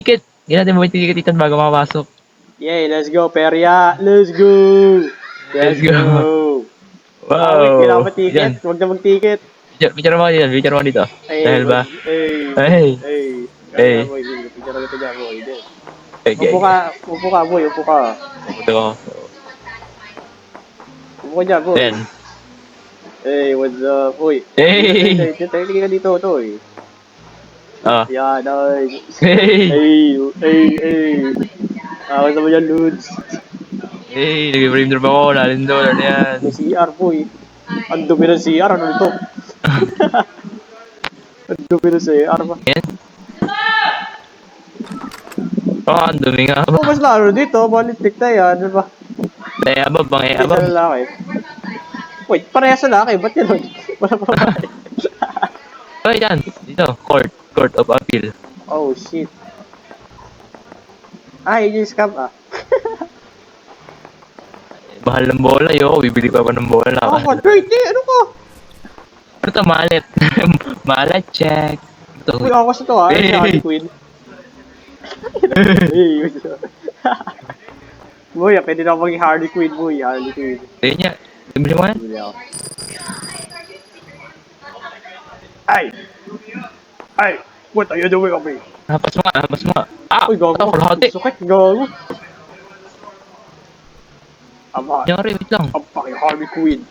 Ticket! Hindi natin mo ticket itan bago makapasok. Yay, let's go, Perya! Let's go! Let's go! Wait, kailangan Wow! ba ticket? Yan. Huwag na mag-ticket. Picture mo dito. Picture mo dito. Dahil ba? Hey! Kaya Hey! boy, picture ko ito dyan, boy. Okay. Upo ka, boy, upo ka. Pupunta ko. Upo ka dyan, boy. Then. Hey, what's up? Uy. Hey! Tingin ka dito, Toy. Ah. Yan, ay. Hey! Hey. Awas naman yan, Ludes. Hey! Nag-frame drop ako. $9. Ano yan? May CR, boy. Ang dumi ng CR, ano ito? Ang dumi ng CR ba? Yan. Oh, ang dumi nga ba? Oh, mas lalo dito, balitik na yan, di ba? Dahil abab, bang Hindi abab. sa lalaki. Wait, parehas sa lalaki, ba't yun? Wala pa ba? Oh, yan. Dito. Court of Appeal. Oh, shit. Yun yung scam, Mahal ng bola, yo. Bibili pa ako ng bola. Oh, 130, ano ko? Ano to, malet? Malet check. Ito. Uy, ako sa to, si Harley Quinn. Hey, boy, pwede na ako maging Harley Quinn, boy. Harley Quinn. Ayun niya. Bibili mo yan? Bili ako. Ay! What are you doing, Obi? Hapas mo nga. Ah! Uy, gago. Ito, kalahati. Sakit, gago. Ama, Nangyari, wait lang. ang paki Harley Quinn.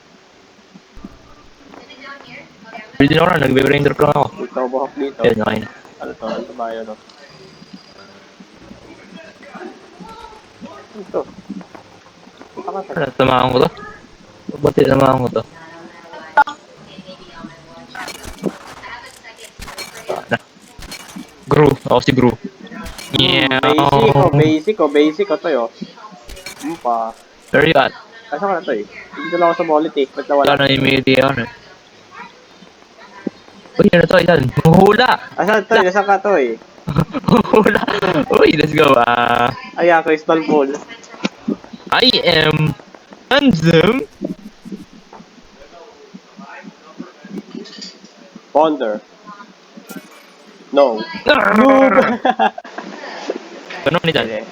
Pwede na ako na, nagbe-brain drop lang ako. Ito, buhok dito. Ayun, okay na. Ano to? Ano ba yun? Ito. Ano, tamahan ko to? Ba't tinamaan ko to? Gru. Ako si Gru. Basic ko to yo. Ano pa? Where you at? Asa ka na to eh? Dito lang ako sa wallet eh. Ba't nawala? Wala na yung media ano eh. Uy, ano to? Yan. Hula! Asa to eh? Nasa ka to eh? Hula! Uy, let's go. Ayan, crystal ball. I am handsome. Ponder. No. Ano ni Dan? Okay,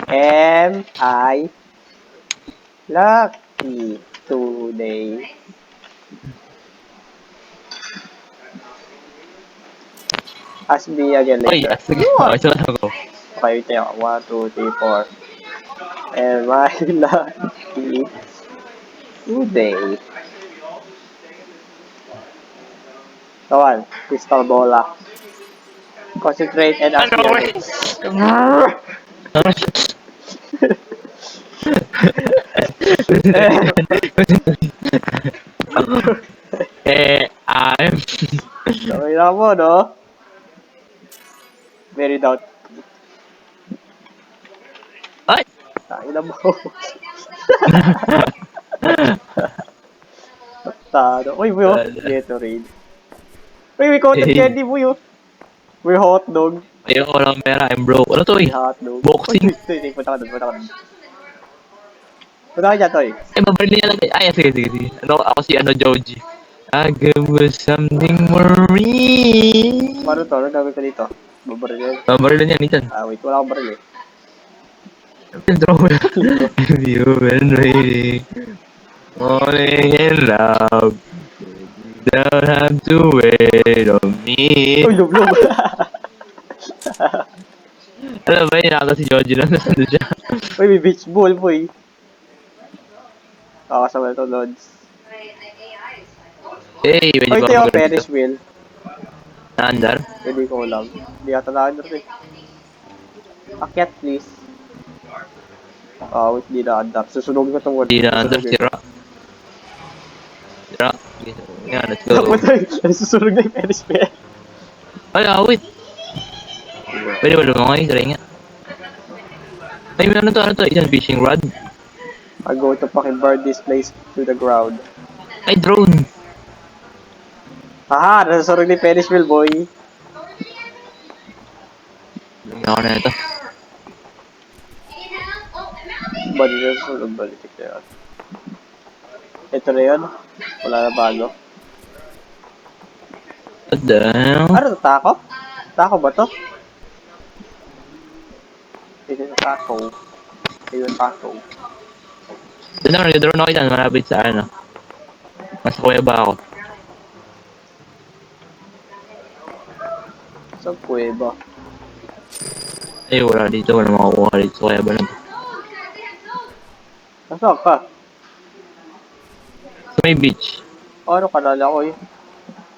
am I lucky today? Ask me again Uy, later. sige. Okay, so ako. Okay, wait tayo. 1, 2, 3, 4. Am I lucky today? Kawan, crystal bola. Concentrate and ask me again. I'm... Okay lang mo, no? Very doubt. Ay! Tayo na mo. Tado. Uy, boy, Gatorade. Uy, may cotton candy, boy, oh. May hot dog. Ayoko lang pera, I'm broke. Ano to eh? Hot dog. Boxing. Uy, punta ka doon. Punta ka dyan, Toy. Eh, mabaril niya lang. Ay, sige. Ano, ako si Joji. I give was something more real. Paano to? Ano gagawin ko dito? Babaril yan. Mabaril niya, Nitan. Wait, wala akong baril eh. Intro mo yan. You've been waiting. Falling in love. You don't have to wait on me. Uy, lub. Alam ba yun, nakaka si Joji lang nasa siya. Uy, may beach ball, boy. Kakasama ito, Lods. Hey, pwede Uy, ba ito yung ako Ferris wheel. Naandar? Hindi ko alam. Hindi yata na-under eh. Akyat, please. Wait, hindi na-under. Susunod ko itong word. Hindi naandar, sira. Sira. Yan, let's go. Susunod na yung Ferris wheel. Ay, wait. Pwede ba lumangay? Try nga. Ay, ano to? Isang fishing rod? I'll go to fucking burn this place to the ground. Ay, drone. Haha, nasusunod ni Ferris wheel, boy. Ako na ito. Bali na susunod, balitik na yun. Ito na yun. Wala na bago. What the hell? Ano to, taco? Taco ba to? Ito yung taco. Ito yung taco. Doon ako nag-drone ako dyan, malapit sa ano. Mas kuya ba ako? Sa kuweba. Eh, wala dito, wala makukuha dito sa kuya ba lang. Nasaan ka? Sa may beach. Ano kalala ko eh?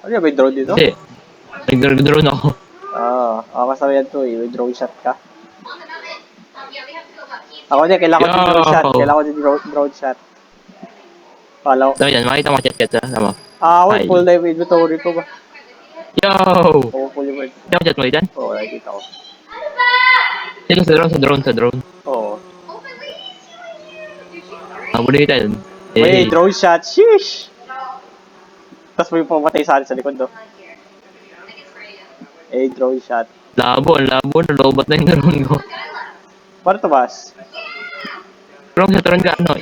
Ano yan, may drone dito? Hindi. Nag-drone ako. Kasama yan to eh. May drone shot ka. Ako din, kailangan ko din drone shot. Kailangan ko din drone shot. Follow. Tama yan, makita mo chat-chat ha. Tama. Wait, full na yung inventory ko ba? Yo! Oo, full yung inventory. Hindi mo chat mo dyan? Oo, nakikita ko. Sino sa drone. Oo. Mabuli kita dun. Wait, drone shot. Sheesh! Tapos may pumatay sa akin sa likod, no? Drone shot. Labo, nalobat na yung drone ko. Paano tumas? Drone ka, ano?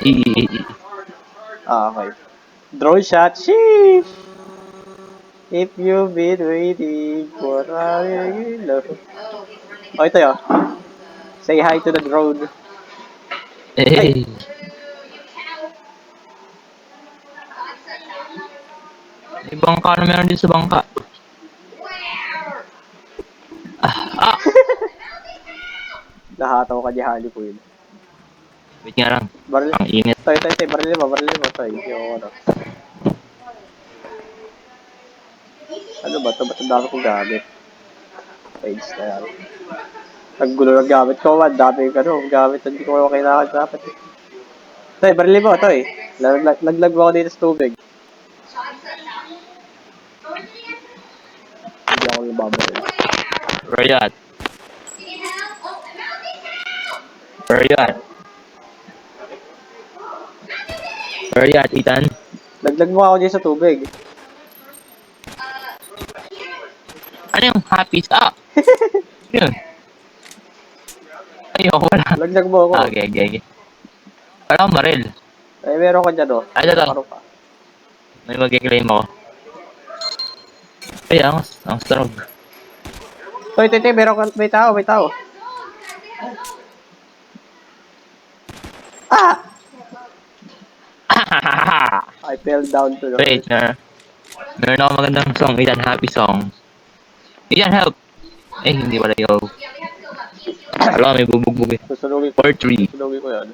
Okay. Drone shot. Sheesh! If you've been waiting for a love. Oh, ito yun. Say hi to the drone. Eh. May bangka na meron dito sa bangka. Nahataw ka ni Harley Quinn. Wait nga lang. Baril. Ang init. Toy, baril mo. Toy, yung ano. Ano ba ito? Ba't ang dami kong gamit? Page na yan. Naggulo ng gamit ko, man. Dami gamit. Hindi ko kailangan dapat. Toy, baril mo. Toy. Laglag mo ako dito sa tubig. Hindi ako nababaril. Where you at? Where you at? Where you at, Ethan? Laglag mo ako dito sa tubig. Ano yung happy? Yun. Ayoko wala. Laglag mo ako. Okay. Wala akong baril. Meron ka dyan, oh. Ay, ito. Meron ka. May mag-claim ako. Ay, ang strong. Toy, meron ka. May tao. I fell down to the... Wait, meron ako magandang song. Ethan, happy song. Ethan, help! Eh, hindi pala yo. Alam, may bubugbog eh. Susunugin 4-3. ko yan.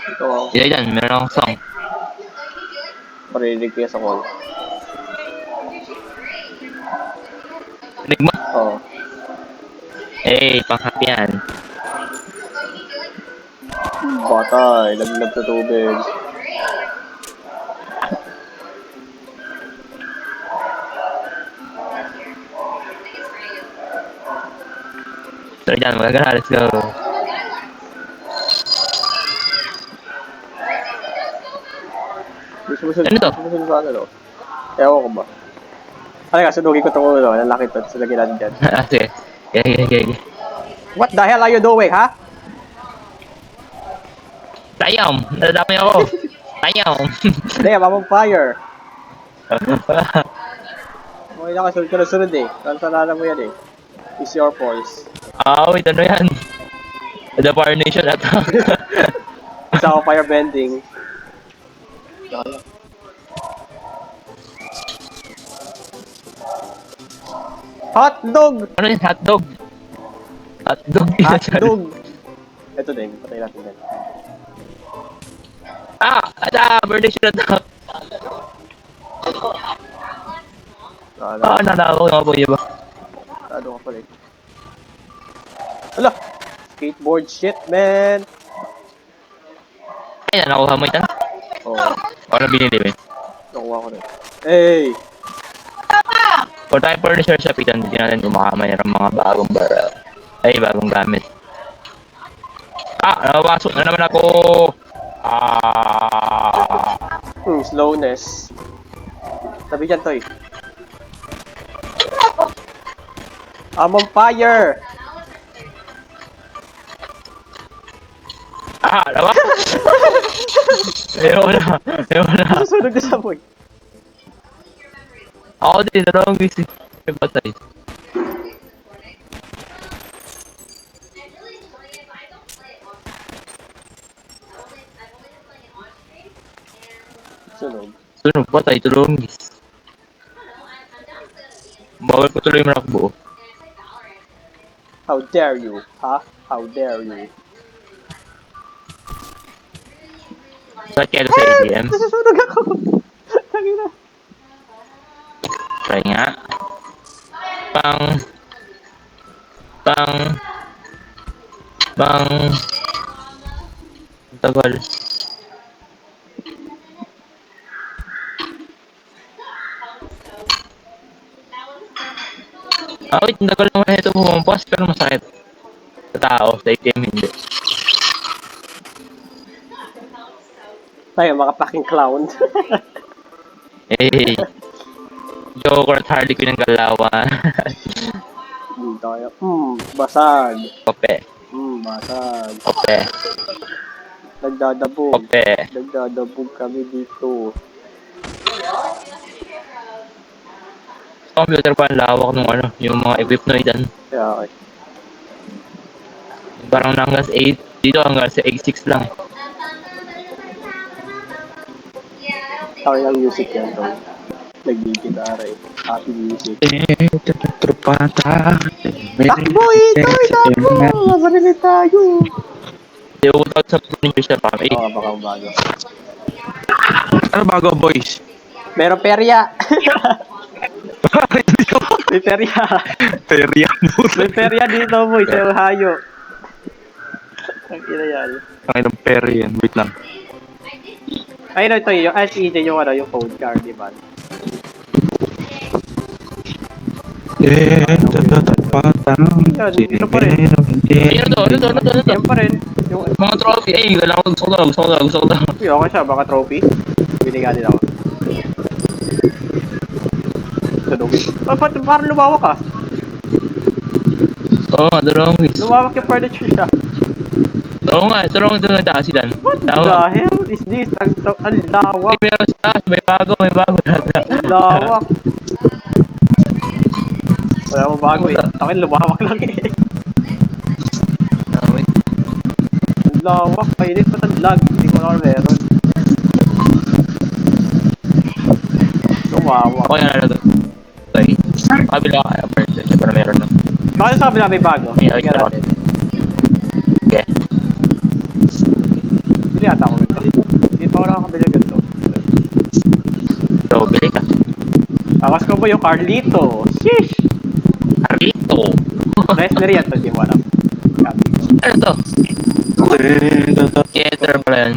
Ito ako. Ethan, meron akong song. Marinig ko yan sa call. Rinig mo? Oo. Eh, pang-happy yan. Batay. Laglag sa tubig. So, dyan, magagana. Let's go. Ano to? Sumusunod sa ano, no? Ewan ko ba? Ano ka, sunugin ko itong ulo. Lalaki to. Sulagin natin dyan. Sige. Okay. What the hell are you doing, ha? Tayam! Nadadamay ako. Tayam! Damn, I'm on fire. Okay na, sunod eh. Kansalala mo yan eh. It's your pulse. Wait, ano yan? The Fire Nation attack. Isa ako firebending. Hotdog! Ano yun? Hotdog? Hotdog? Hotdog! Ito din, patay natin din. Fire Nation attack. Nanakaw yung mga boy ba? Ano ka pala eh. Hala! Skateboard shit, man! Ay, nakuha mo ito? Oo, Ano binili mo? nakuha ko na. Hey! Kung tayo for the shop ito, hindi natin kumakamay ng mga bagong baril. Ay, bagong gamit. Napapasok na naman ako! Slowness. Sabi dyan, Toy. I'm on fire! Diba? Ayaw na. Ayaw na. Nasusunog na sa boy. Ako din, dalawang busy. May patay. Sunog. Sunog, patay, dalawang busy. Bawal ko tuloy manakbo. How dare you, ha? How dare you? Saan kaya sa ATM? Nasusunog ako. Tangina. Try nga. Pang. Pang. Pang. Tagal. Wait, ang tagal naman ito pumampas pero masakit. Sa tao, sa ATM hindi. Tayo, mga fucking clown. Hey, Joker at Harley Quinn ng galawan. Tayo. Basag. Kope, Basag. kope, Nagdadabog. kope. Nagdadabog kami dito. Sa computer pa ang lawak ng ano, yung mga equipment dyan. Kaya, okay. Parang hanggang sa 8, dito hanggang sa 8.6 lang. Sorry ang music yan, to. Nag-gitara eh. Happy music. Trupata. Takbo ito! Takbo! Masalimit tayo! Hindi ko tawag sa English na parang 8. Oo, baka bago. Ano bago, boys? Meron perya! May perya! Perya mo. May perya dito, boy, sa Ohio. Ang ina yan. Ang inang perya yan. Wait lang. Ayun, ito yung, SEJ yung ano, yung phone card, di ba? Dito pa rin. Ayun, ano to? Yan pa rin. Yung, Mga trophy. Ay, wala ko. Gusto ko to. okay siya, baka trophy. Binigyan din ako. Sunog. Parang lumawak ah. Oo nga, dalawang weeks. Lumawak yung furniture siya. Oo nga, dalawang ito nagtaas sila. What the hell is this? Ang lawak. Ay, meron sa taas. May bago. Ang lawak. Wala mo bago eh. Akin lumawak lang eh. Wait. Ang lawak. Painit pa ng lag. Hindi ko na meron. Lumawak. Okay na to. Okay. Kabila ka. First, siyempre meron na. Bakit sabi na may bago? Okay, okay. Tingnan natin. Okay. Hindi ata ako ganito. Hindi pa ako nakakabili ganito. So, bili ka. Takas ko ba yung Carlito? Sheesh! Arito. Raspberry yan to, di mo alam. Ano to? Theater pala yan.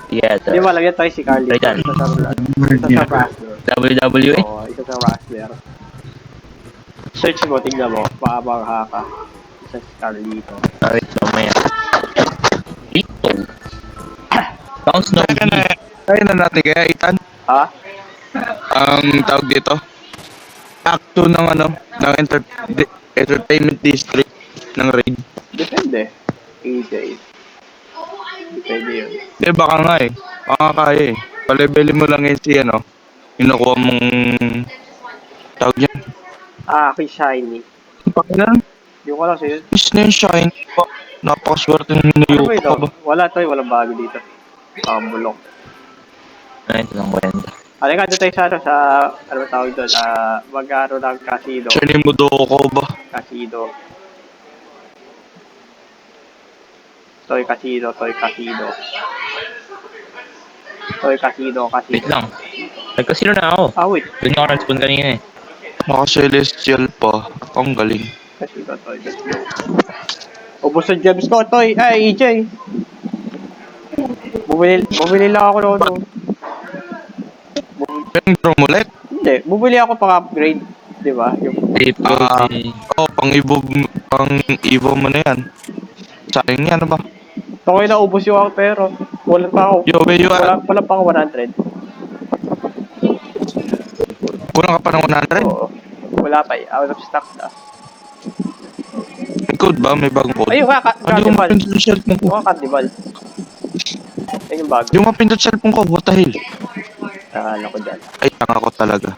Theater. Hindi mo alam yan to si Carlito. Right yan. Isa sa Raspberry. WWE? Oo, isa sa Raspberry. Search mo, tignan mo. Paabang haka. Isa si Carlito. Wait, so maya. Rito. Sounds no Kaya na natin kaya, Ethan. Ha? Ang tawag dito. Act 2 ng ano, ng entertainment district ng raid. Depende. AJ. Depende yun. Hindi, baka nga eh. Baka kaya eh. Palebelin mo lang yun si ano, kinukuha mong tawag yan. Aking shiny. Pakilan, Yung ko lang sa'yo. is na yung shine. Napakaswerte ng Ano ba niyuko ito? ka ba? Wala to, walang bago dito. Bulok. Ay, ito lang kwenta. Halika doon tayo sa ano, sa, ano ba tawag doon, mag-aro ng casino. Siya mo ko ba? Casino. Toy casino, toy casino. Toy casino, Wait casino. lang. Nagkasino na ako. Wait. Doon ako nag-spawn kanina eh. Naka-celestial pa. Ang galing. Casino, toy, let's go. Ubus ang gems ko, toy. Ay, EJ. Bumili lang ako noon. Yung drum ulit? Hindi, bumili ako pang-upgrade. Di ba? Yung Tape ko si... pang-evo mo na yan. Sayang yan, ano ba? ito ko naubos yung ako pero wala pa ako. Wala pa ako 100. Kulang ka pa ng 100? Oo. Wala pa eh. Out of stock na. May code ba? May bagong code? Ayun nga, Ano yung Carnival. yung shelf mo? Yung nga, Carnival. Ayun yung bago. Yung mapindot cellphone ko, what the hell? Akala ko dyan. Ay, tanga ko talaga.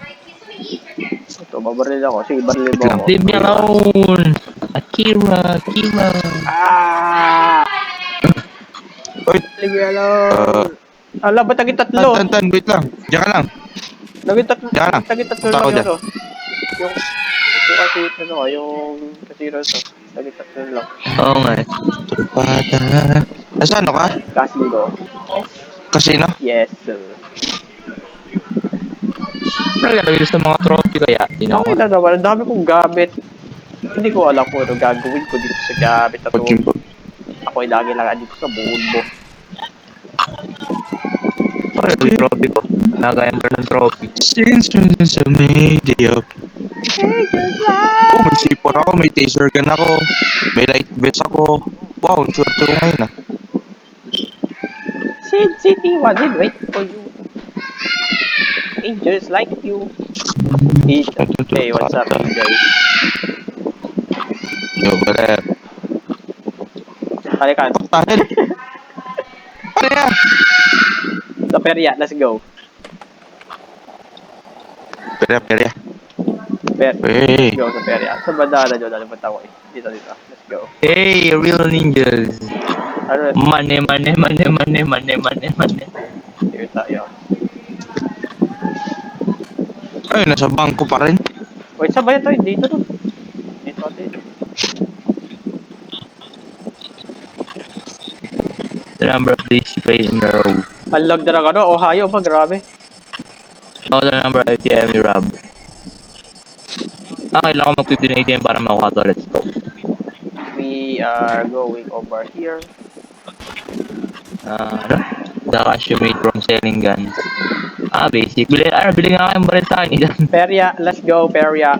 Ito, babaril ako. Sige, barilin mo Wait lang. ako. Leave me alone! Akira! Akira! Ah! Uy, Leave me alone! Ala, ba't naging tatlo? tan, wait lang. Diyan ka lang. Naging tatlo, Diyan lang. naging tatlo Punta lang ako yun, dyan. ano? Yung casino to. Naging tatlo lang. Oo nga eh. Trupada. Nasa ano ka? Casino. Casino? Yes, sir. Ano gagawin sa mga trophy kaya? Di na ako. Okay na naman, ang dami kong gamit. Hindi ko alam kung ano gagawin ko dito sa gamit na to. Pagkimbo. Ako ay lagi lang dito sa bulbo. Ano yung trophy ko? Nagayan ko ng trophy. Since sa media. Oh, may sipor ako, may taser gun ako, may light vest ako. Wow, ang swerte ko ngayon ah. Sin City wasn't wait for you. Angels like you. Hey, what's up, guys? Yo, wala. Halikan. Tahil. Ano yan? Sa perya, let's go. Perya. Let's Hey. go sa perya. Sa bandana dyan, nalipunta ko eh. Dito. Let's go. Hey, real ninjas! Ano? Money. Dito tayo. Ay, nasa bangko pa rin. Wait, saan ba ito? Dito to. Dito. The number of days you played in a row. Unlock na lang ano, Ohio pa, grabe. Oh, the number of ATM you rob. Kailangan ko mag-15 ATM para makuha to. Let's go. We are going over here. Ano? The cash you made from selling guns. Basic. Bili nga kayong baril sa akin. Perya, let's go, perya.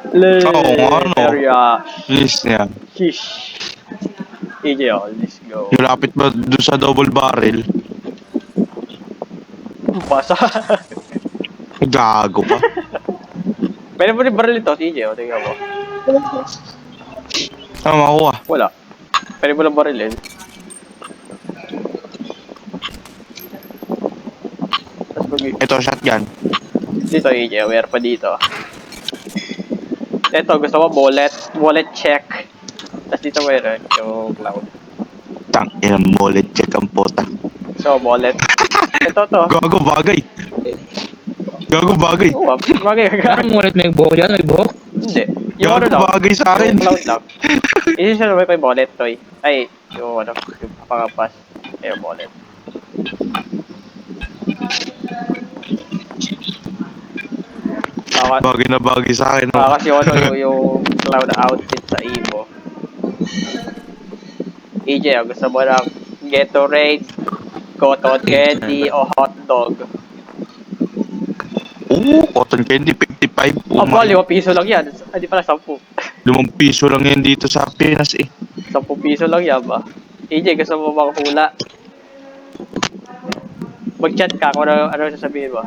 Oo, ano? Perya. Please yan. Shish. EJ, let's go. Yung lapit ba doon sa double barrel? Basa. Gago pa. Pwede mo rin baril ito, EJ, tingnan mo. Ano makuha? Wala. Pwede mo lang barilin. Tapos Ito, shotgun. dito, EJ, aware pa dito. Ito, gusto mo wallet check. Tapos dito meron yung cloud. Tang, ilang bullet check ang puta. So, wallet. Ito to. Gago bagay. Oo, bagay ka. Parang ulit may buhok dyan, may buhok. Hindi. Yung ano Gago lang. bagay sa akin. Yung cloud lang. Isa siya naman pa yung wallet, toy. Ay, yung ano, yung pangapas. Yung wallet. Bagay na bagay sa akin. Baka kasi ano, yung cloud outfit sa Evo. EJ, gusto mo ng Gatorade, cotton candy, o hotdog? Oo, cotton candy, 55. Oh, Aba, 5 piso lang yan. Hindi pala 10. 5 piso lang yan dito sa Pinas eh. 10 piso lang yan ba? EJ, gusto mo bang hula? Mag-chat ka kung ano sasabihin mo.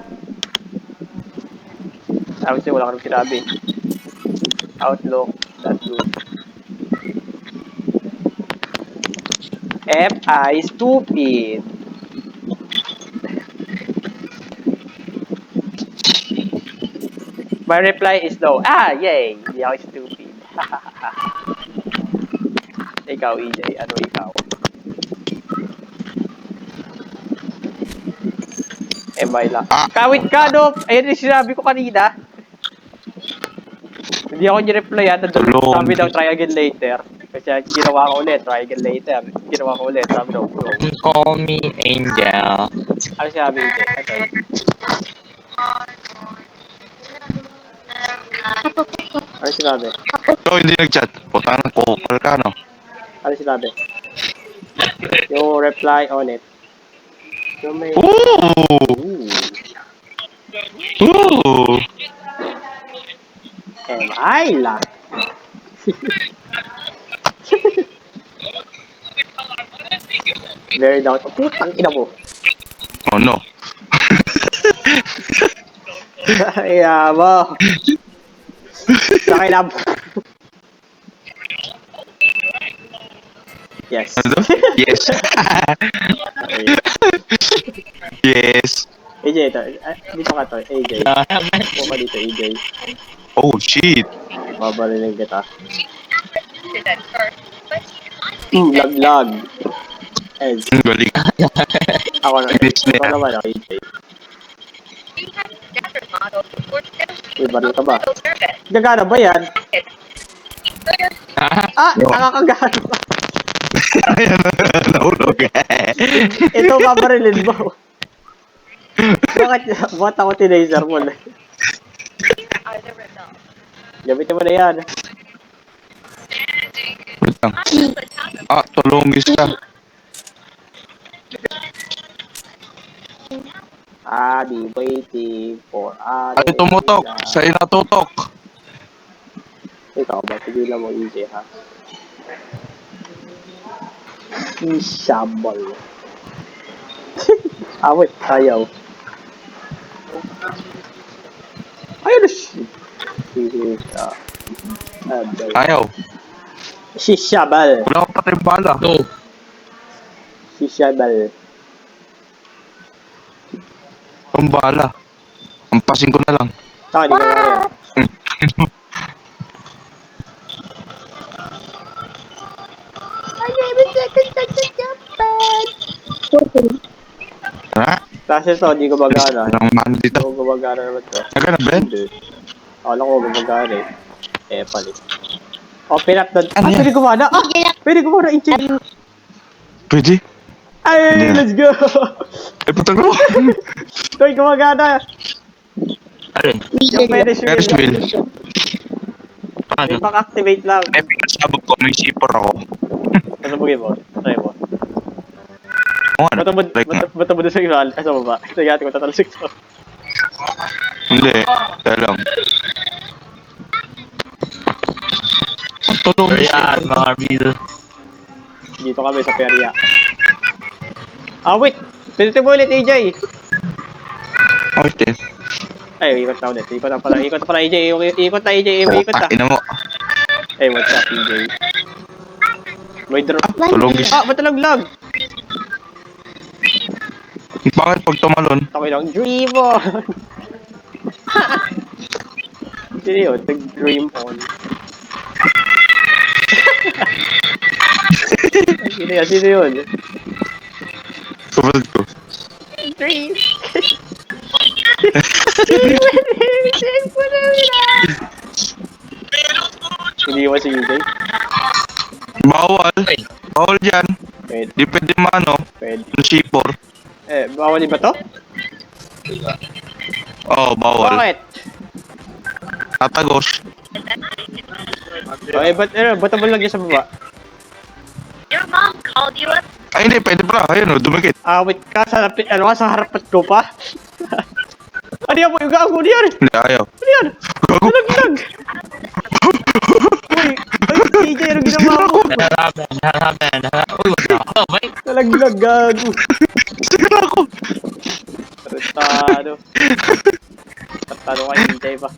Kasi wala ka nang sinabi. Outlook, that's good. F.I. stupid. My reply is no. Yay! Hindi ako stupid. Ikaw, EJ. Ano ikaw? MI lang. Kawit ka, no? Ayun yung sinabi ko kanina. Hindi ako nireply yata doon. Tulong. Sabi daw, try again later. Kasi ginawa ko ulit, try again later. Ginawa ko ulit, sabi daw, bro. Call me Angel. Ano sinabi ko? Ano sinabi? Ikaw hindi nag-chat. Puta ng kupal ka no. Ano sinabi? Yung reply on it. Yung may... Ooh! Ooh! MI lang. Very down. Okay, tangina mo. Oh no. Iya mo. Sakay lang. Yes. Ano? Yes. Okay. Yes. AJ, ito. Dito ka to. AJ. Upo ka dito, AJ. Oh, shit. Babarinig kita. Lag. Eh, Ang galing. ako na. Bilis Ito nila. naman, AJ. Uy, baril ka ba? Gagana ba yan? Nakakagana. Ayan, nahulog. Ito, babarilin mo. Bakit ako tinaser mo na? Gamitin mo na yan. Wait lang. Tulunggis ka. Adi waiting for Adi. Ay, tumutok. Sa'yo natutok. Ikaw ba? Tigilan mo easy ha. Isabal. Wait. Ayaw. Ayaw na shit. Ayaw. Shishabal. Wala ka patay bala. Ito. Shishabal. Ang bala. Ampasin ko na lang. Saka, di ka na yan. Ha? Kasi ito, di ko magana. Ang mano dito. Hindi ko gumagana naman to. Nagana, Ben? Hindi. Akala ko gumagana eh. Palit. Oh, pinap na. Ano yan? Pwede gumana. Pwede gumana. Pwede? Ay, Hindi na. let's go. Ay, putang ko. Ito'y gumagana. Alin? Yung Ferris Ferris wheel. wheel. Paano? May back-activate lang. Eh, pinasabog ko. May sipor ako. Pasabugin mo. Try mo. Oo, ano? Like, Bato mo doon sa iba. Sa baba. Nagyati ko tatalasik to. hindi. Kaya lang. Ang tulunggis. Ayan, mga arbido. Dito kami sa perya. Wait. Pinito mo ulit, AJ. Okay. Ay, ikot na ulit. Ikot na pala, AJ. Ikot na, AJ. Ikot na. Ina mo. Hey, what's up, AJ? May drop. Tulunggis. Ba't nalaglag? Bakit pag tumalon? Okay lang. Dream on! Sino yun? Nag-dream on. Sino yun? Kapatid ko. Dream! Hindi mo si AJ? Bawal. Bawal dyan. Pwede. Di pwede maano. Pwede. Yung sipor. Bawal din ba to? Oo, bawal. Bakit? Tatagos. Ba't mo lang dyan sa baba? Your mom called you up. Ay, hindi. Pwede pala. Ayun o, dumikit. Wait ka, sa harapat ko pa? Ano yan po yung gago? Ano yan? Hindi, ayaw. Ano yan? Gago. Nalaglag! Uy! Ay, AJ, ano ginawa mo? Naharapan. Uy, wala ako. May. Nalaglag, gago. Siguro ako. Tarantado. Tarantado ka, AJ pa.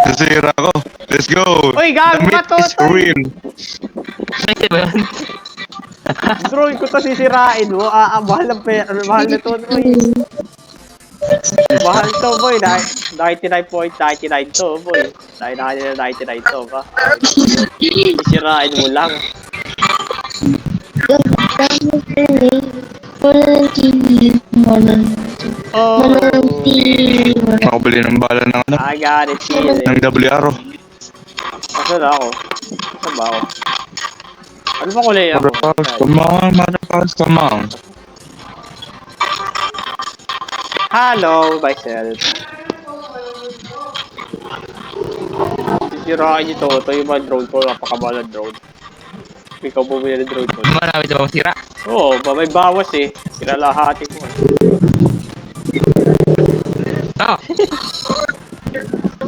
Nasira ako. Let's go. Uy, gago The ka, meat is Totoy. real. May ba yun? Troy, kung ito sisirain mo, mahal ng pera. Mahal na to, Troy. Mahal to, boy. 99.99 to, boy. Dahil na 99 to, ba? Sisirain mo lang. Oh, Makabili ng bala ng ano. I got it, feeling. Ng WR. Saan na ako? Saan ba ako? Ano ba kulay ako? Motherfuckers, come on. Motherfuckers, come on. Hello, myself. Sisirain ito. Ito yung mga drone ko. Napakamahal ng drone. Ikaw bumili ng drone ko. Marami ito bang sira. Oo, may bawas eh. Kinalahati ko. Oh,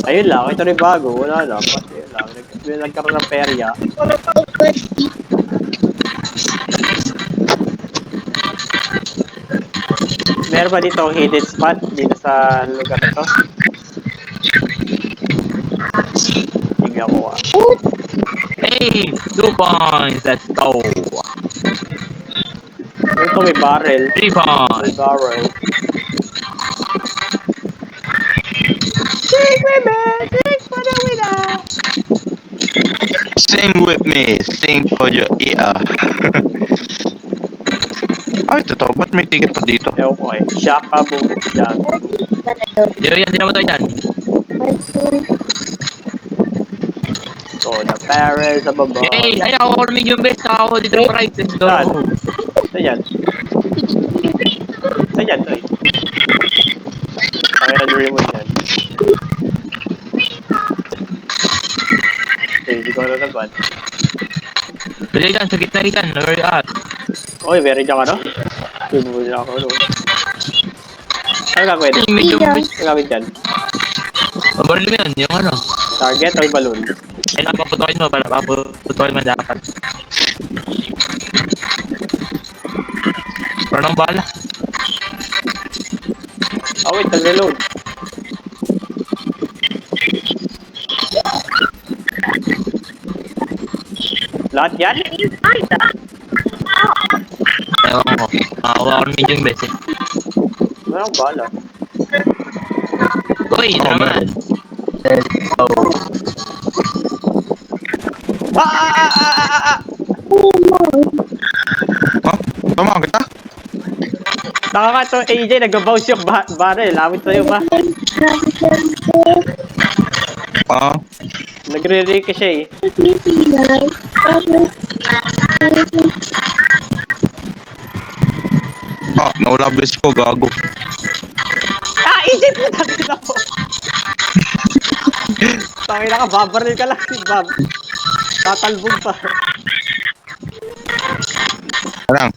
Ayun lang, ito rin bago. Wala lang. Ayun lang. Nagkaroon ng perya. Meron ba dito hidden spot dito sa lugar na to? Tignan ko Hey! 2 points! Let's go! Ito may barrel. 3 May points! barrel. Sing with me! Sing for the winner! Sing with me. Sing for your ear. Ay, totoo. Ba't may ticket pa dito? Ewan ko eh. Shaka boom. Yan. Di yan, di naman tayo dyan. So, the barrel sa baba. Hey! Ay, ako medium base. Ako dito yung right. Let's go! Saan? Saan yan? Saan yan, Toy? Pangilan yung remote yan. Okay, hindi ko na naman. Dali dyan, sa gitna dyan. Where you at? Oy, meron dyan ka no? Bibuli na ako no. Ano gagawin? Yung medium base. Ano gagawin dyan? Mabaril mo yan. Yung ano. Target o balloon? Ay, paputukin mo. Paputukin mo dapat. Pero nang bala. Oh wait, nag-reload. Lahat yan? Ewan ko. Makakuha ko ng medium base eh. Ano ang bala? Uy, ito naman. Let's go. Ha? Tama kita? Saka ka to, AJ, nag-bounce yung barrel. Lawit sa'yo ba? Ah, Nagre-ricochet. naula base ko. Gago. Ah, AJ, putangin ako. Tangin na ka, babaril ka lang. Bab. Tatalbog pa. Parang,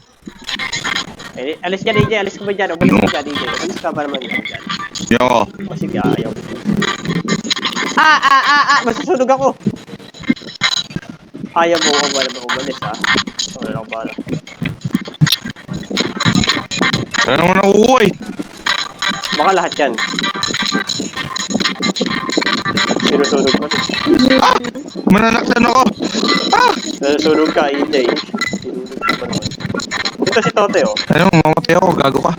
Eh, alis ka, DJ. Alis ka ba dyan? Umalis ka dyan, DJ. Alis ka ba naman dyan? yun ako. O sige, ayaw. Masusunog ako. Ayaw mo umalis, ha? Wala lang bala. Ano naman nakukuha eh? Baka lahat yan. Sinusunog mo. Mananaktan ako. Sinusunog ka, AJ. Sinusunog ka pa naman. Dito si Tote, oh. Ano, mamatay ako. Gago ka.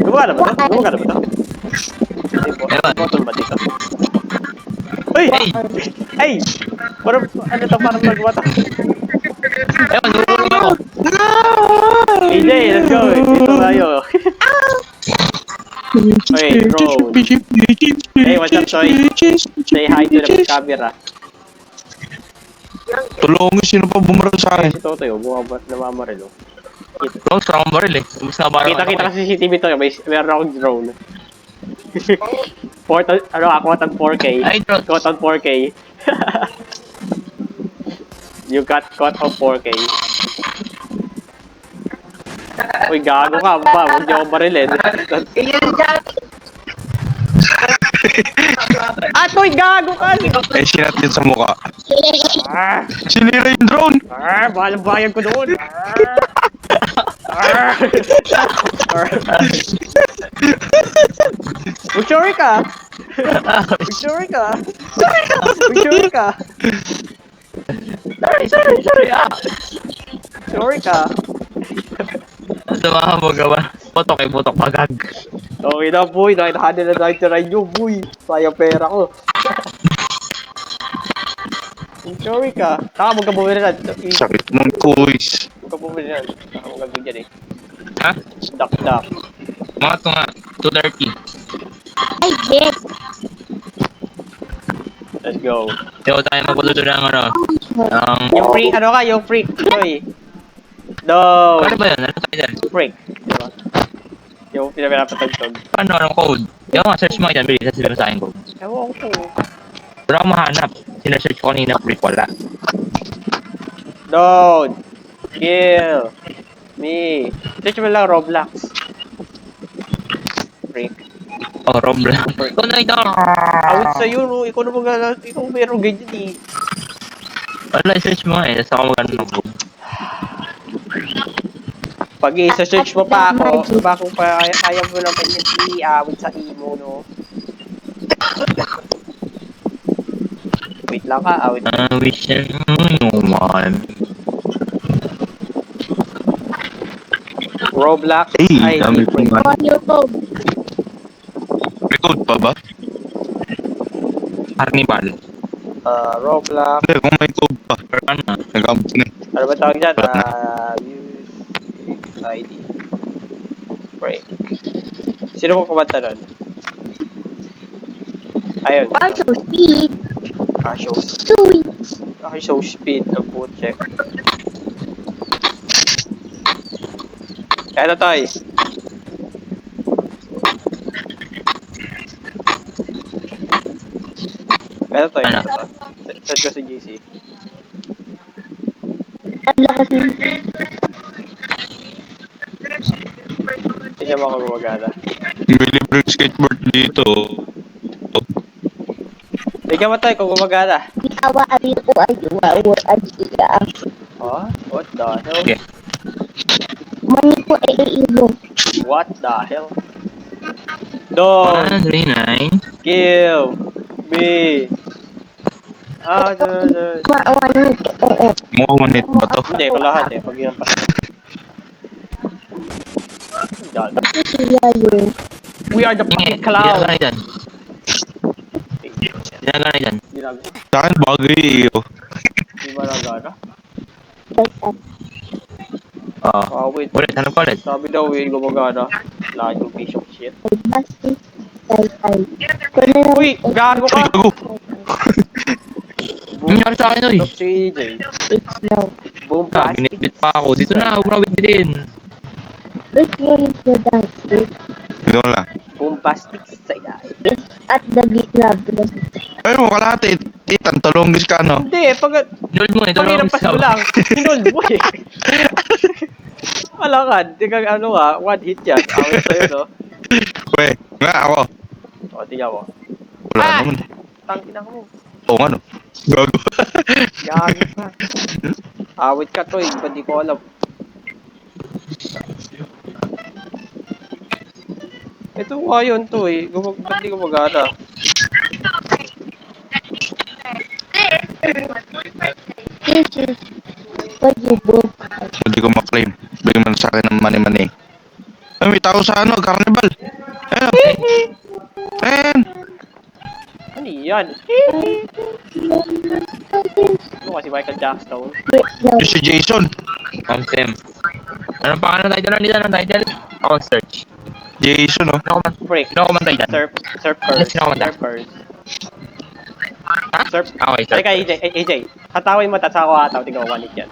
Gumagana ba ito? Gumagana ba ito? Ewan. Bottle ba dito? Uy! Hey! Ay! Parang, ano to? Parang nagawa to. Ewan, nurulong ako. AJ, let's go! Dito tayo. Okay, drone. Hey, what's up, Toy? Say hi to the camera. Tulungan sino pa bumaril sa akin. Si Totoy, oh. Namamaril, oh. Bro, strong ang baril eh. Mas na baril Kita kasi CCTV to, meron akong drone. Quote on 4K. Ay, drone. Quote on 4K. You got caught on 4K. Uy, gago ka ba? Huwag niyo ako barilin. Uy, gago ka! Eh, sinat din sa mukha. Ah! Sinira yung drone. Bahalang bayan ko doon! Mag-sorry ka! Mag-sorry ka! Mag-sorry ka! Sorry, ah! Sorry ka! Samahan mo gawa. Putok pagag. Okay na, boy. Nakitahan na nakitirain nyo, boy. Sayang pera ko. Sorry ka. Saka huwag ka bumili na. Sakit ng kuis. Huwag ka bumili na. Saka huwag ka bigyan eh. Ha? Duck. Mga ito nga. 230. I did. Let's go. Ito tayo magpuluto ng ano. Yung freak, ano ka? Yung freak. Boy. No. Ano ba yun? Ano tayo dyan? Freak. Diba? Yung pinapatagtog. Paano? Anong code? Yung nga, search mo yan. Bilis, sasabihin ko sa akin code. Ewan ko. Wala akong mahanap. Sinesearch ko kanina. Freak, wala. Don't kill me. Search mo lang Roblox. Freak. Oh, Roblox. Ikaw na ito. Awit sa'yo, no? Ikaw na mag- ikaw meron ganyan eh. Wala, search mo eh. Saka magano ng code. Pag i-search mo pa ako, kung kaya mo lang ganyan i-awit sa imo, no? Wait. Lang ka, out. I wish I knew no one. Roblox Hey, ID. dami kong On YouTube. may code pa ba? Carnival. Roblox. Hindi, kung may code pa. Or ano na? Nag-abot na. Ano ba tawag dyan? Wala na. Use ID. Break. Sino ko kumanta nun? Ayun. Also speed. Show. Sweet. Show speed ng food check. Kaya na tayo. Kaya na tayo. Ano? Search ko si GC. Ang lakas ng Hindi siya makagumagana. May libreng skateboard dito. Bigyan mo tayo kung gumagana. ikawa ay o ay o ay iya. Oh? What the hell? Okay. Mani ko ay iibo. What the hell? Don't 139. kill me. Maawan oo. Mukhang manit ba to? Hindi, ko lahat eh. Pag yun pa. God. Iya yun. We are the Hindi, fucking clown. ginagana dyan. Ginagana dyan. Sa akin, bagay iyo. Di ba nagana? Oo. Wait. Ulit, hanap ko ulit. Sabi daw, gumagana. Lahat yung piece of shit. Ay plastic. Ay. Kuna na Uy! Gago Uy, ka! gago! Ang nangyari sa akin oy. Stop si AJ. it's no. Boom Ah, plastic. binitbit pa ako. Dito na, huwag na bitbitin. This one is the dance. Ito lang. Boom plastic sa iya. It's at the beat lab. Ay mo, kalahati. Titan, tulunggis ka, no? Hindi, pag Inold mo, ito lang panginapas mo lang. Hinold mo eh. Wala ka. Di ka ano nga, one hit yan. Awit sa'yo, no? Uy, nga ako. O, tingnan mo. Wala Ah! naman. Tangina mo. Oo nga, no? Gago. Gago ka. Awit ka to eh. Ba't di ko alam. Ito nga yun to eh. Ba't di ko magana? This is what you book. Hindi ko maklaim. Bigyan mo na sa akin ng money-money. Ay, may tao sa ano, carnival. Ayun. Ayun. Ano yan? Ano kasi Michael Jackson? Wait, no. Yung si Jason. Ma'am Sam. Anong pangalan ng title nila ng title? Ako search. Jason, oh. Sino ko man? Break. Sino ko man title? Surfers. Sino ko man Surfers. Ha? Surf. Okay, Sorry search. ka, AJ. Hatawin mo, tapos ako hataw. Tingnan mo, one hit yan.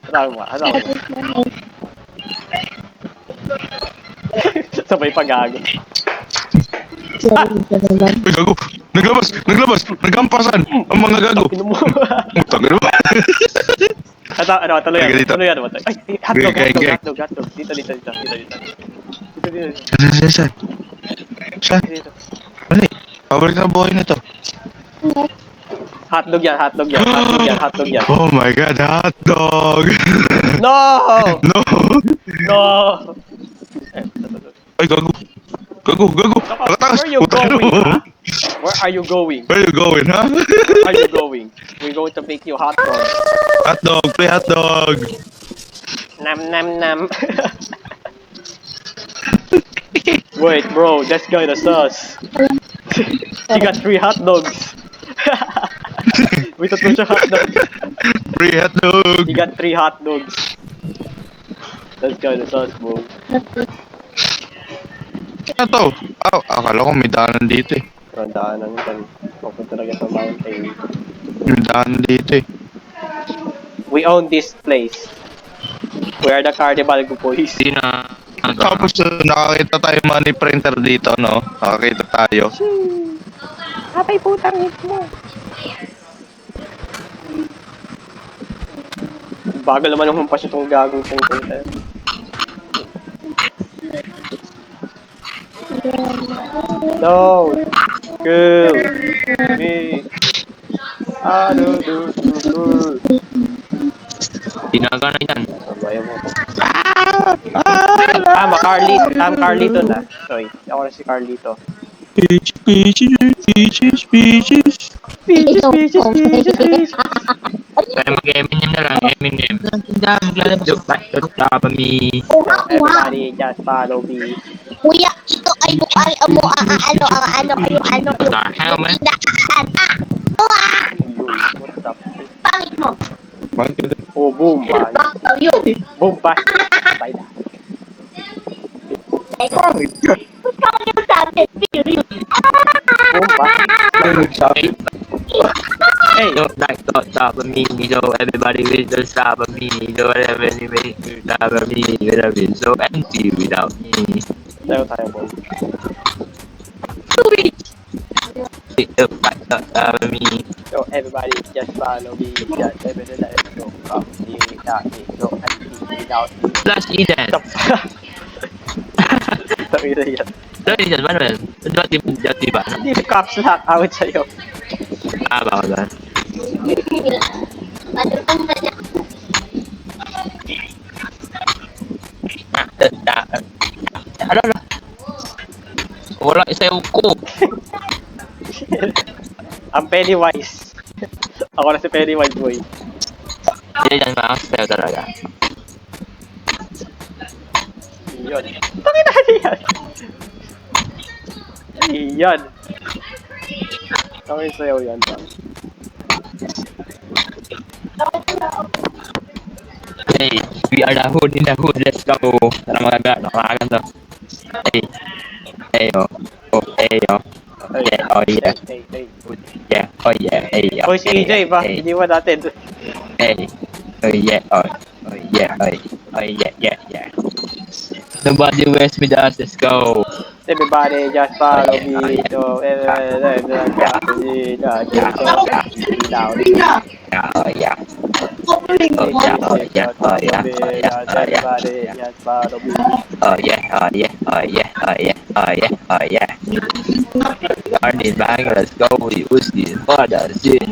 Hatawin mo, hatawin mo. Sabay pag-gago. Sorry, naman. Uy, gago. Naglabas. Naglabas. Nagampasan. Ang mga gago. Tingnan mo. Utang, ano ba? Tuloy yan. Dito. Tuloy yan. Ay, hotdog, Gag, gag. hotdog. Dito. Saan? Saan? Dito. Mali. Pabalik na buhay nito. Hotdog yan. Oh my God, hotdog. No! No. No! Ay, gago. Gago. Nakatakas. Where you Utang, going, ano? ha? Where are you going? Where you going, ha? Where are you going? We're going to make you hot dog. Hotdog. Play hotdog. Nam. Wait, bro, that's kinda sus. He got 3 hot dogs. Wait, tatlo siya hot dogs. Free hotdog. He got 3 hot dogs. That's kinda sus, bro. Ano to? Oh, akala ko may daanan dito eh. Randaan lang ito. Pupunta talaga sa mountain. May daanan dito eh. We own this place. We are the Carnival Boys. Hindi na. Tapos nakakita tayo money printer dito, no? Nakakita tayo. Atay putang hit mo. Bagal naman yung humpas itong gagong printer. No! Kill me! Do. Ginagana yan. Sabayan mo. Carlito. Carlito na. Sorry, ako na si Carlito. Peaches, peaches, peaches, peaches. Kaya mag-Eminem na lang, Eminem. Tindahan, maglalabas yung top of me. Everybody just follow me. Kuya, ito ay ano, What the hell, man? What's up? pangit mo. Oh, boom, man. Boom, pass. Bye na. Pangit yung sabi, period. Boom, pass. Hey, Don't stop of me, so everybody will just stop of me. So everybody will stop of me. Gonna be so empty without me. tayo, boy. Don't stop of me. So, everybody just follow me. Just everybody let's go. Me, without me. So, empty without me. Flash Eden. Stop. Sabi na yan. Flash Eden, Manuel. Diba? Hindi, caps lock. Awit sa'yo. Bawal ba? Ano? Wala isa yung ko. Ang Pennywise. Ako na si Pennywise, boy. Hindi yan makakasayo talaga. Iyon. Bakit natin yan? Iyon. Kami sa'yo yan, bang. Hey, we are the hood in the hood. Let's go. Tara magaganda. Hey. Hey, oh. Oh, hey, oh. Yeah, oh, yeah. Hey, hey. Yeah, oh, yeah. Hey, oh. Boy, si EJ ba? Hey, Hindi mo natin. hey. Oh, yeah, oh. Oh, yeah, oh, oh, yeah, yeah, yeah. Nobody waits with us. Let's go. Everybody just follow me. So, everybody just follow me. Just down. Yeah, oh, yeah. Oh, yeah, oh, yeah, oh, yeah, oh, yeah, oh, yeah. Everybody just follow me. Oh, yeah, oh, yeah, oh, yeah, oh, yeah, oh, yeah, oh, yeah. Starting bang, let's go. We use this for the shit.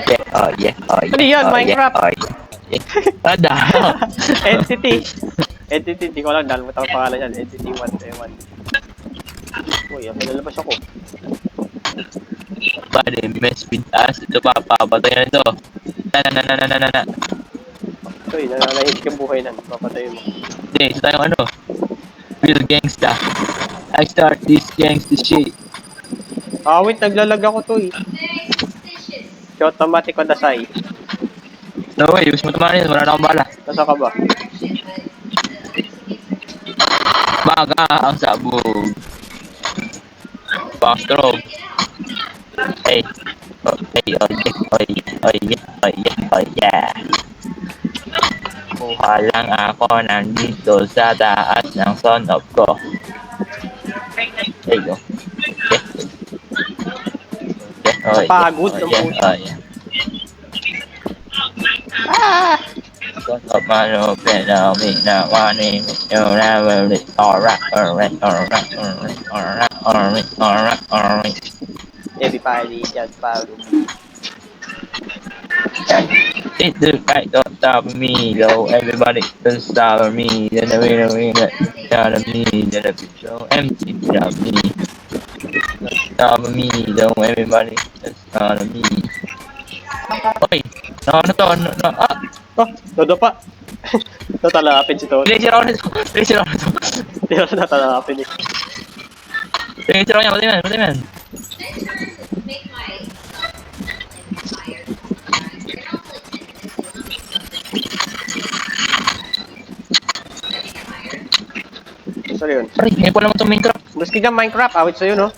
Yeah, oh, yeah, oh, yeah. Ano yan, oh, Minecraft? Yeah, oh, yeah. What the hell? Entity. Entity, di ko alam. Nalimutan ang pangalan yan. Entity 1. Uy, pinalabas ako. Body mess with us. Ito pa, papatay na ito. Na. Uy, nananahit yung buhay nan. Papatay mo. Hindi, ito tayong ano. Real gangsta. I start this gangsta shit. Ah, wait, naglalag ako to eh. Si automatic on the side. No way, use mo tumanin. Wala na akong bala. Nasa ka ba? Baga ang sabog. Bastrog. Hey. Oh, hey, oh yeah, oh yeah, oh yeah, oh yeah, oh yeah. Kuha lang ako nandito sa taas ng sonob ko. There you go. Yeah. Oh, Pagod yeah, ng oh, puta. yeah, oh, yeah. Sonob mano, phenomena, money, you never read. Alright. Everybody just follow me. It's the right on top of me, though. Everybody just stop me. Then the winner out of me. Then the so empty without me. Stop me, though. Everybody just stop me. Oy, no. Ah, Oh, todo pa. Natalapin si Toto. Laser on ito. Hindi na natalapin eh. Laser on yan, patay man. Sorry yun. Sorry, ngayon ko naman itong Minecraft. Maski dyan Minecraft, awit sa'yo no?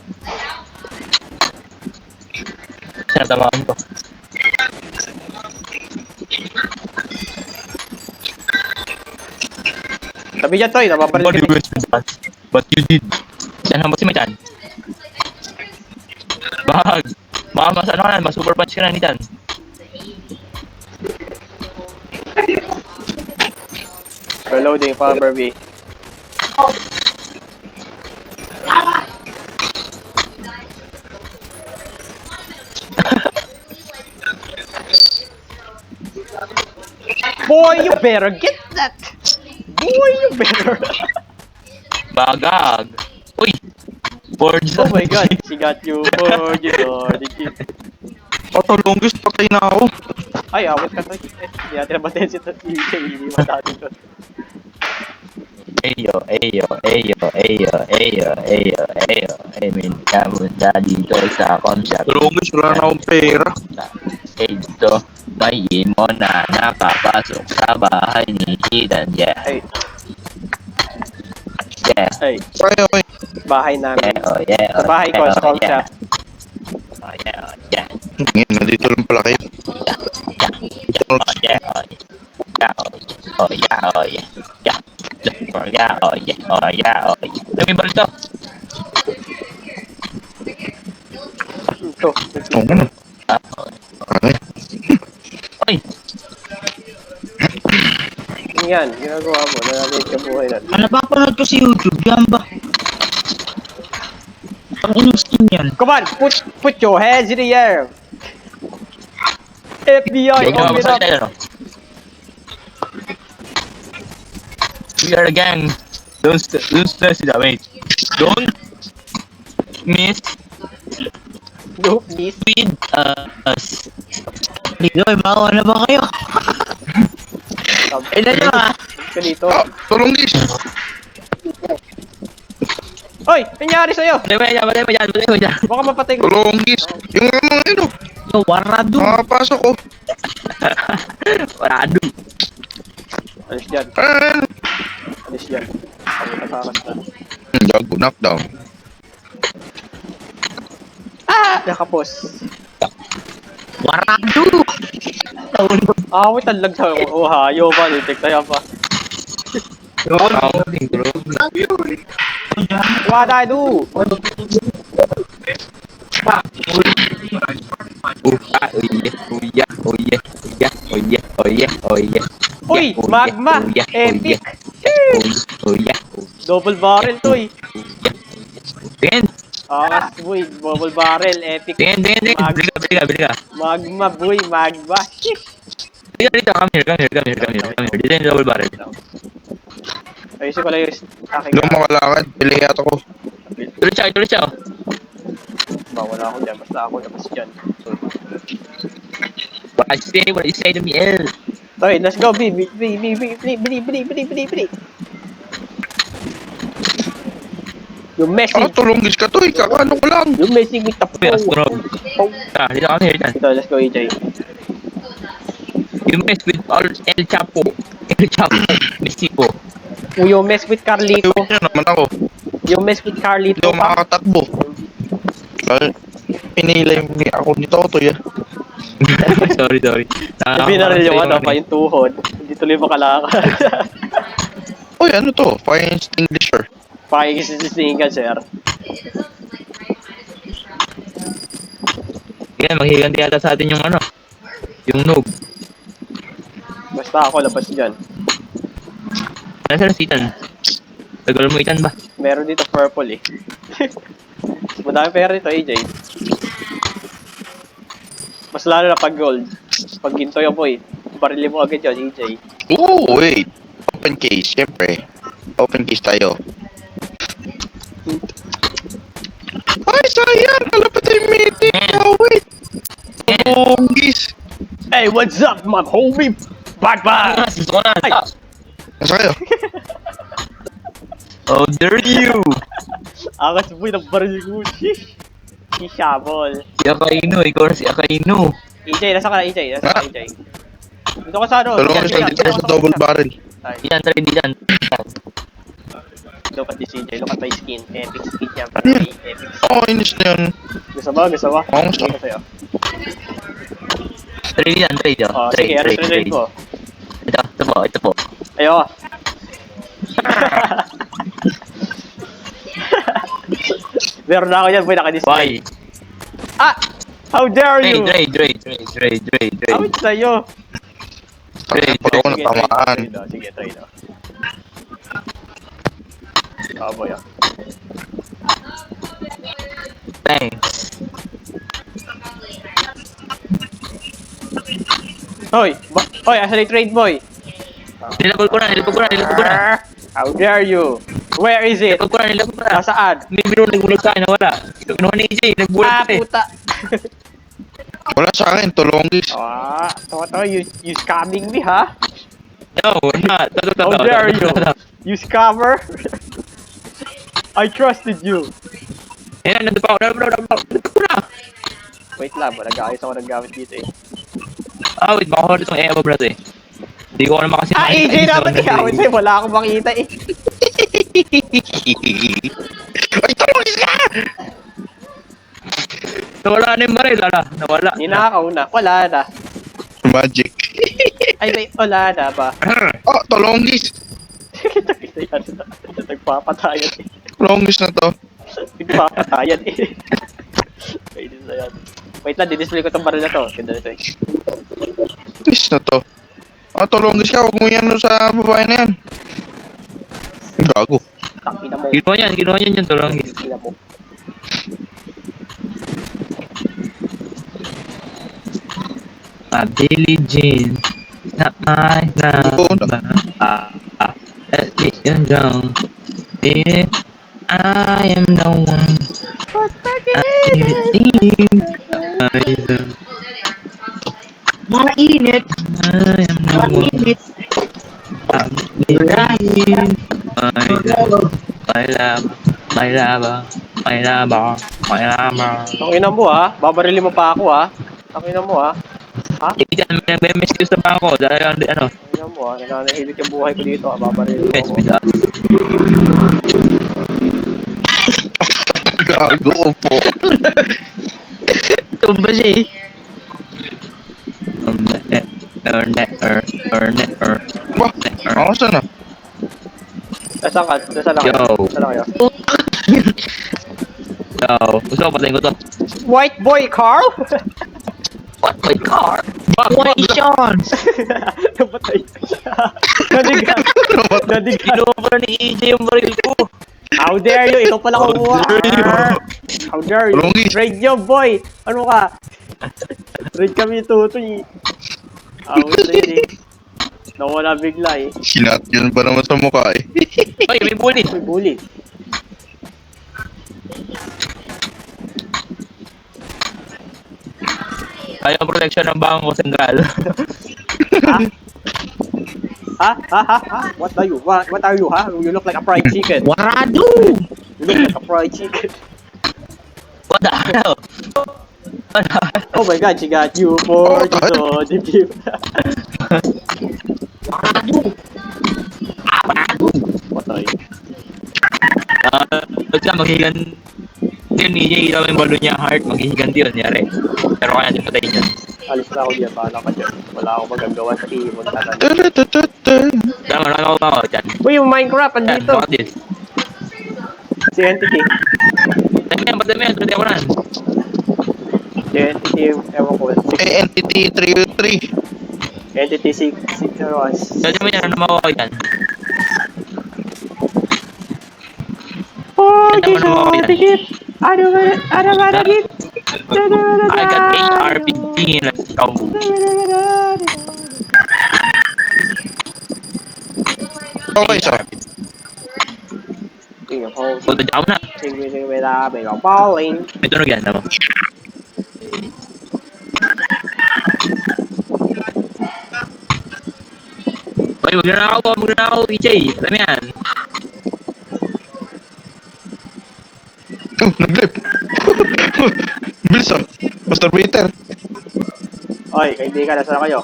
Sinatamaan ko. Sabi dyan Toy, napapalit Body ka. waste with us. But you did. Yan ang si Maitan. Bag. Baka mas ano ka na, mas super punch ka na ni Tan. Reloading, Farmer B. Boy, you better get that! Uy, yung better. Bagag. Uy! Forge. Oh my god, she got you for the kid. Auto longest patay na ako. Ay, awit ka to. Hindi natin nabatin si hindi matati to. Ayo, ayo, ayo, ayo, ayo, ayo, ayo. Amin ka muna dito sa concept. Longest, wala na akong pera. Ito, may mo na nakapasok sa bahay ni Hidan. Yeah, Ay, yeah, ay, Ay, okay. bahay namin. yeah, oh yeah. Sa bahay ko, sa com shop. Oh yeah, oh yeah. Ngayon, nandito lang pala kayo. Oh yeah, oh yeah. Oh yeah, oh yeah. Yeah. Oh yeah, oh yeah, oh yeah, oh yeah. Lumibar ito. Ito. Oo nga. Ah, Okay. Oy, Yan, ginagawa mo. Nalagay ka buhay na. Napapanood ko sa YouTube, yan ba? Ang inong skin yan. Come on, put your hands in the air. FBI, huwag open naman up. magsalita yun, no? We are a gang. Don't stress it away. Don't miss Nope, please. with us. Dito, bawa na ba kayo? Ilan nyo ah? Ka dito. Ah, longest. Hoy, nangyari sa'yo? Patay mo yan. Baka mapatay ko. Longest. Yung ano, Yo, warado. makapasok ko. Wala doon. Alis dyan, Ano? alis dyan. Ang nakakas na. Gago, knockdown. Nakapos. Warado. Awit ang lag sa hayo pa. Nitik tayo pa. What I do? Uy, magma, epic. Double barrel to eh. Tingin, Angas boy, double barrel, epic. bili ka. Magma boy, magma. Dito, come here. Dito yung double barrel. Ayusin ko lang yung aking Hindi ako makalakad. Pili yata ko. Tuloy siya. Wala ako dyan, basta ako labas dyan. What you say to me, El? Okay, let's go, bili. You messing, Longest ka to eh. Kakano ko lang. you messing with the Yes, bro. phone. Dito kami here, dyan. So, let's go, EJ. You mess with all El Chapo, Mesipo. You mess with Carlito. Ayun niya naman ako. You mess with Hindi Carlito. ako makakatakbo. Dahil pinilay ako nito ako to ya. sorry. Binaril yung ano pa, yung tuhod. Hindi tuloy makalakad. Uy, ano to? Fire extinguisher. Pakikisisingin ka, sir. Yan, maghiganti yata sa atin yung ano, yung noob. Basta ako, labas dyan. Nasaan si Ethan? Tagal mo Ethan ba? Meron dito purple eh. Madami pera dito, AJ. Mas lalo na pag gold. Pag ginto yung boy, barili mo agad yun, AJ. Oh, wait. Open case, syempre. Open case tayo. Ay, sayang! Kalapit yung meeting! Oh, wait! Longest! Hey, what's up, my homie? Bye-bye! Gusto ko na. Ay. Nasa kayo? How dare you? Angas boy, nagbaril ko. Sheesh. Shabol. Si Akainu, ikaw na si Akainu. AJ, nasa ka na, AJ? Nasa ka, AJ? Dito ka sa ano? Dalawang Dito nandito sa double barrel. Ay, Ethan, try diyan. look at this, AJ. Look at my skin. Epic skin yan. Epic. Oh, inis na yun. Gusto ba? Gusto ba? Oo, gusto. Sige sa'yo. Try diyan. Oh, sige, ano trade mo? Ito po. Ayoko. Meron na ako yan, boy, naka-display. Why? Ah! How dare you! Trade. Awit sa'yo! Pag ako natamaan. Sige, trade. Boy, ah. Thanks. Hoy! Hoy, asa na yung trade, boy? Nilabog ko na. How dare you? Where is it? Nilabog ko na. Nasaan? May biro nagbulag sa akin, nawala. Kinuha ni EJ, nagbulag kasi. Puta! Wala sa akin, tulongis. You scamming me, ha? No, not. How dare you? You scammer? I trusted you. Ayan, nandun pa ako. Nandun ko na. Wait lang, nag-aayos ako ng gamit dito eh. Wait, baka ko itong EO, brad eh. Hindi ko naman kasi AJ dapat ihawin sa'yo, wala akong makita eh. Ay, tulongis ka! Nawala na yung baril, nawala. Ninakaw na, wala na. Magic. Ay, wait, wala na ba? Oh, tulongis. Nagpapatayan eh. Tulongis na to. Nagpapatayan eh. Wait lang, didisplay ko tong baril na to. Ganda nito eh. Tulongis na to. Ah, tulongis ka, huwag mo yan sa babae na yan. Gago. Tangina mo. Kinuha niyan yung tulong. Tangina mo. Billie Jean, not my number. Let me down. Baby, I am the one. Mainit. I am the one. Mainit. My love. Tangina mo ha. Babarilin mo pa ako ha. Tangina mo ha. Diyan, may message sa bangko dahil ano, Tangina mo ha. Nananahimik yung buhay ko dito ha. Babarilin mo ako. message. Gago po. Tumba siya eh. Ba, ako saan na? Nasaan ka? Nasaan na kayo? Yo. Nasaan na kayo? Gusto ko patayin ko to. White boy Carl? What my car? Congratulations! Napatay ko siya. Nadigan. Nadigan. Kinuha pa ni EJ yung baril ko. How dare you? Ikaw pala kumuha. How dare you? Tulongis. Raid nyo, boy! Ano ka? Raid kami tutoy. Really? Nawala bigla eh. Sinat yun pa naman sa mukha eh. Ay, may bully. May bully. Ayaw ang protection ng bangko sentral. What are you? What are you, ha? You look like a fried chicken. Warado! You look like a fried chicken. What the hell? Oh my god, she got you for the debut. Patay. Basta maghihigan yun, EJ, daw yung balon niya heart, maghihigan yun, nyari. Pero kaya natin patayin yun. Alis na ako diyan, bahala ka dyan. Wala akong magagawa sa team. Tama, ako pa ako dyan. Uy, yung Minecraft, Yan, andito. bakit this? Si Entity. Dami yan, tuloy ako na. Si Entity, ewan ko. Entity 303. Entity 601. Dali mo yan, ano makuha dyan? Oh, Ganda mo na makuha dyan. Ano ba git? I got AR-15, let's go. Okay, so. King of hoes. Punta dyan ako na. Sing with a big of balling. May tunog yan, tama. Uy, wag na ako, EJ. Alam yan. Oh, nag-live. Bilis ah. Masturbator. Oy, kaibigan, nasa na kayo?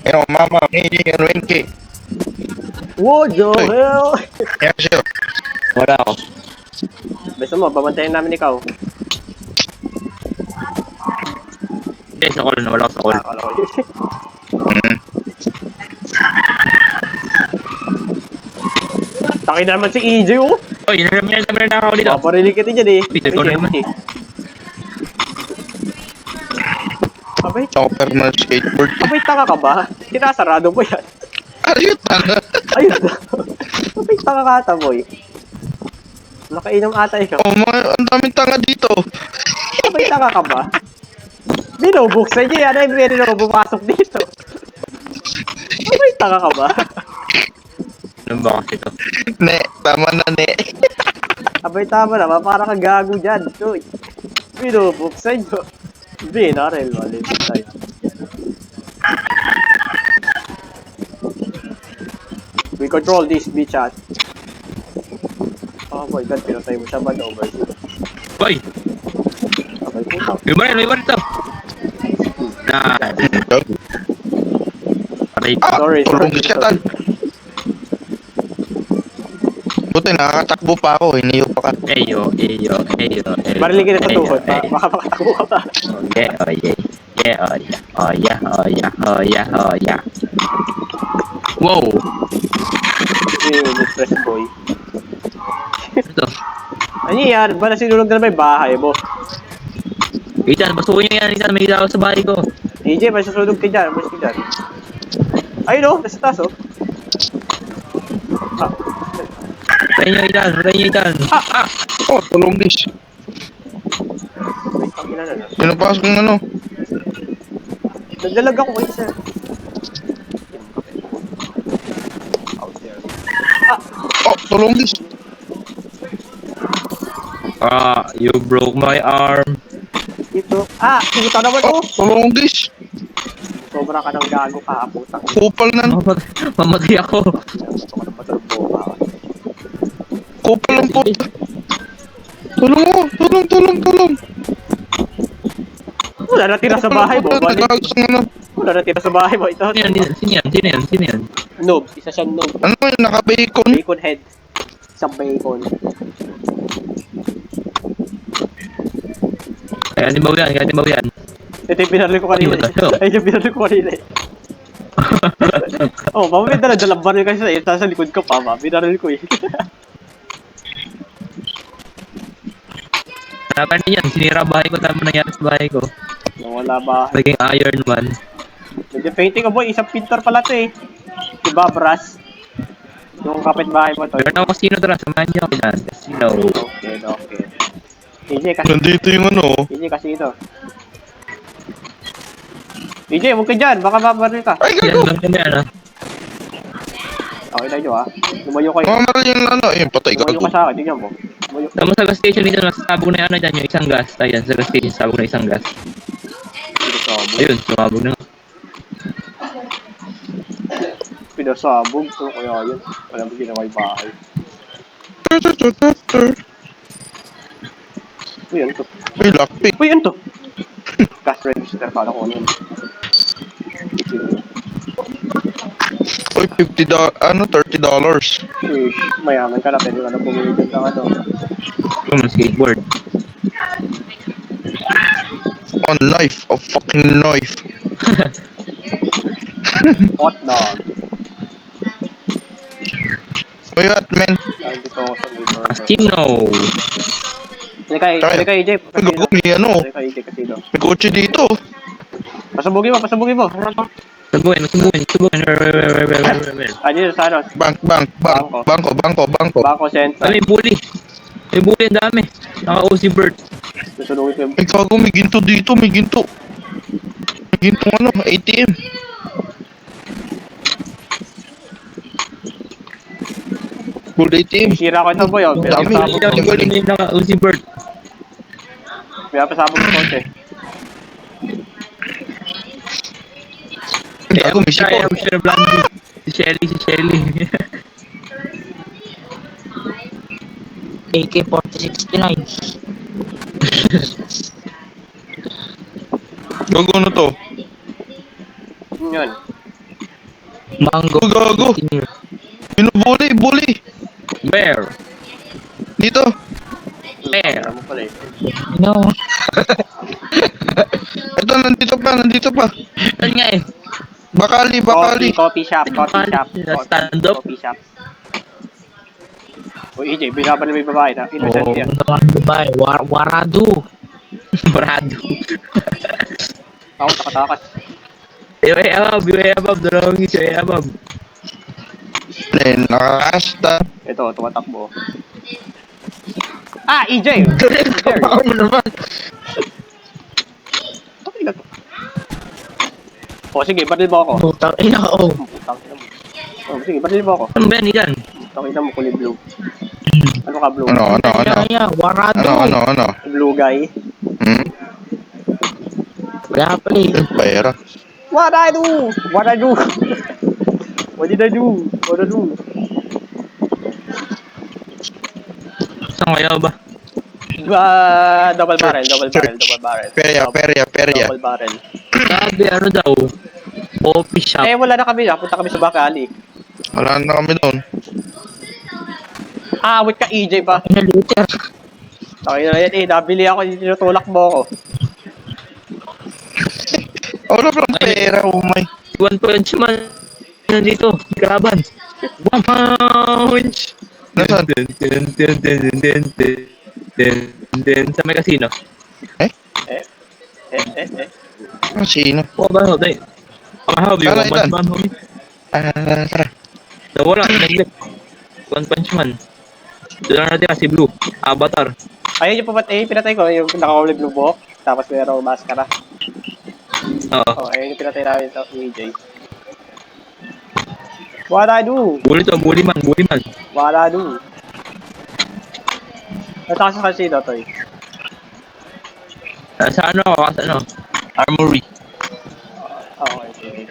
Yo, mama, hindi yan Wenke. What the hell? Yan siya. Wala ako. Basta mo, babantayan namin ikaw. Hindi, sa call na. Wala ako sa call. Akala ko yun. Taki na naman si EJ, oh. Uy, naman na ako dito. Paparinig kita dyan eh. Peter, ikaw naman. Abay, Chopper na skateboard. abay, tanga ka ba? Sinasarado mo yan. Ayun, tanga. Ayun na. Kapit tanga ka ata, boy. Nakainom ata ikaw. Oh, ang daming tanga dito. Kapit tanga ka ba? Binubuksan niya yan. Ay, meron ako bumasok dito. Kapit tanga ka ba? Ano ba kasi ito? Ne, tama na ne. Abay tama naman, para ka gago dyan. Uy. Binubuksan nyo. Binarel, mali. Tayo. We control this bitch chat. Oh my god, pinatay mo siya ba over? Boy! Okay, puto. May baril ito! Aray ko. Sorry, Tulong sorry. siya tan. Buti nakakatakbo pa ako, hiniyo pa ka. Eyo. Barilin kita sa tuhod. Baka makatakbo ka pa. Oh yeah. Wow! Stress boy. Ito. Ano yan? Ba nasinulog na may bahay mo? Ethan, basukin nyo yan. Ethan, may ilaw sa bahay ko. AJ, may susunog ka dyan. Mas ka dyan. Ayun o, nasa taas o. Ah, Patayin nyo, Ethan. Oh, tulong dis. wait, ang ina na. Pinapasok ng ano. Nagdalag ako kayo sir. Out there. Oh, tulong dis. You broke my arm. Dito. Kita naman Oh, o. tulong dis. Sobra ka ng gago ka, putang. Kupal na. Mamatay ako. Ito ka ng paturbo ka. Kupal ng puta. Tulong mo, tulong. Wala na tira sa bahay mo. Balik. Nagagos ng ano. Wala na tira sa bahay mo. Ito. Sino yan? Noob. Isa siyang noob. Ano yun, naka-bacon. Bacon head. Isang bacon. Kaya timbaw yan. Ito yung pinaril ko kanina. Ano ba ito? Ay, yung pinaril ko kanina. Oh, mamaya dalang baril kasi sa'yo. Sa likod ko pa, binaril ko eh. Hanapan niyan, sinira bahay ko, tama nangyari sa bahay ko. Wala ba? Naging Iron Man. Medyo painting ko boy, isang pintor pala to eh. Diba, brass? Yung kapitbahay mo to. Pero na casino tara, samahan niyo ako dyan. Casino. Okay. EJ kasi, Nandito yung ano. EJ kasi ito. EJ, huwag ka dyan, baka mabaril ka. Ay, Yan gago. lang kami ano. Okay na nyo lumayo kayo. Mamaral yung ano. Ayun, patay Lumayo gago. ka sa akin, tingnan mo. Lumayo. Tama sa gas station dito, nasasabog na yan dyan, yung isang gas. Ayan, sa gas station, sabog na isang gas. Ayun, sumabog na. Pinasabog, so kaya yun. Wala mo ginawa yung bahay. Uy, ano to? Ay, lockpick. Uy, ano to? Cash register, kala ko ano yun. Uy, $50, $30. Uy, mayaman ka na, pwede ka na bumili dyan ng ano. Yung skateboard. A knife, a fucking knife. Hot dog. Uy, what, man? Nandito ako sa may burger. Casino. Halika, EJ. Ay, gago, may ano. Halika, EJ, kasino. May kotse dito. Pasabugin mo. Subuhin. Ano yun, sa ano? Bangko. Bangko Central. May bully. May bully, ang dami. Naka-OC Bird. Susunugin ko yung... Ay, gago, may ginto dito, may ginto. May ginto ano, ATM. Gold ATM. Sira ko ito, boy. Oh. Dami. Pinapasabog ko. Naka-OC Bird. Pinapasabog ko kotse. Ay, gago, may sipon. I'm sure Blondie. Si Shelly. AK-4069. Gago, ano to? Yun. Mango. Oh, gago. Bully. Where? Dito. Where? Alam mo pala eh. No. Ito, nandito pa. Saan nga eh? Bakali. Coffee shop. Stand up. Coffee shop. Uy, EJ, binaban na may babae na. Innocent Oh, yan. naman Dubai. Warado. Brado. Ako, takatakas. Yung above. Dalawang isa yung above. Goblin, nakakasta. Ito, tumatakbo. Ah, EJ! Kapakaw mo naman. Okay na to. O, sige, baril mo ako. Putang ina ko. Putang ina mo. O, sige, baril mo ako. Ano ba yan yan? Putang ina mo, kulay blue. Ano ka, blue? Ano? Kaya, warado. Ano? Blue guy. Hmm? Kaya pala eh. Pera. What I do? What I do? What did I do? What I do? Saan kaya ba? Double barrel. Perya. Double barrel. Sabi ano daw. Coffee shop. Eh, wala na kami. Punta kami sa Bacali. Wala na kami doon. Ah, wait ka, EJ pa. Ina liter. Takay na yan, nabili ako. Tinutulak mo ako. Wala pang pera, oh my. One punch man. Nandito. Graban. One punch. Nasaan? Sa may casino. Eh. Ah, sino? What ba ito? How do you Tara, want ilan? man, homie? Tara. Nawala. Nag-click. One punch man. Doon na natin si Blue. Avatar. Ayun yung pinatay ko. Yung naka-only blue buhok. Tapos mayroong maskara. Oo. Oh, ayun yung pinatay namin sa EJ. What I do? Bully to. Bully man. What I do? Natakas sa casino to eh. Sa ano? Sa ano? Armory. Okay.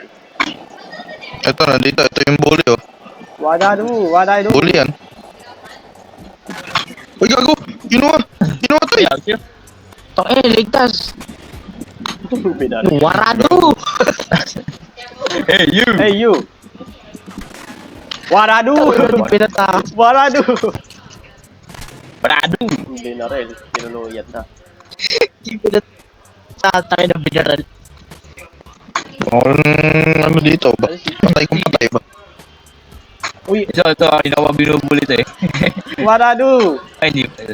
Ito na, dito. Ito yung bully, oh. What I do? Bully yan. Uy, gago! Ginawa to eh! Kaya, sir. Ligtas. Binari. Warado. Hey, you! Hey, you! What I do? Pinata. What I do? Parado! Hindi na rin. Kinuluyat na. Tatay ng binaral. Ano dito ba? Patay kung patay ba? Uy, Ito, hindi ako binubuli ito eh. what I do? Ay, hindi pa.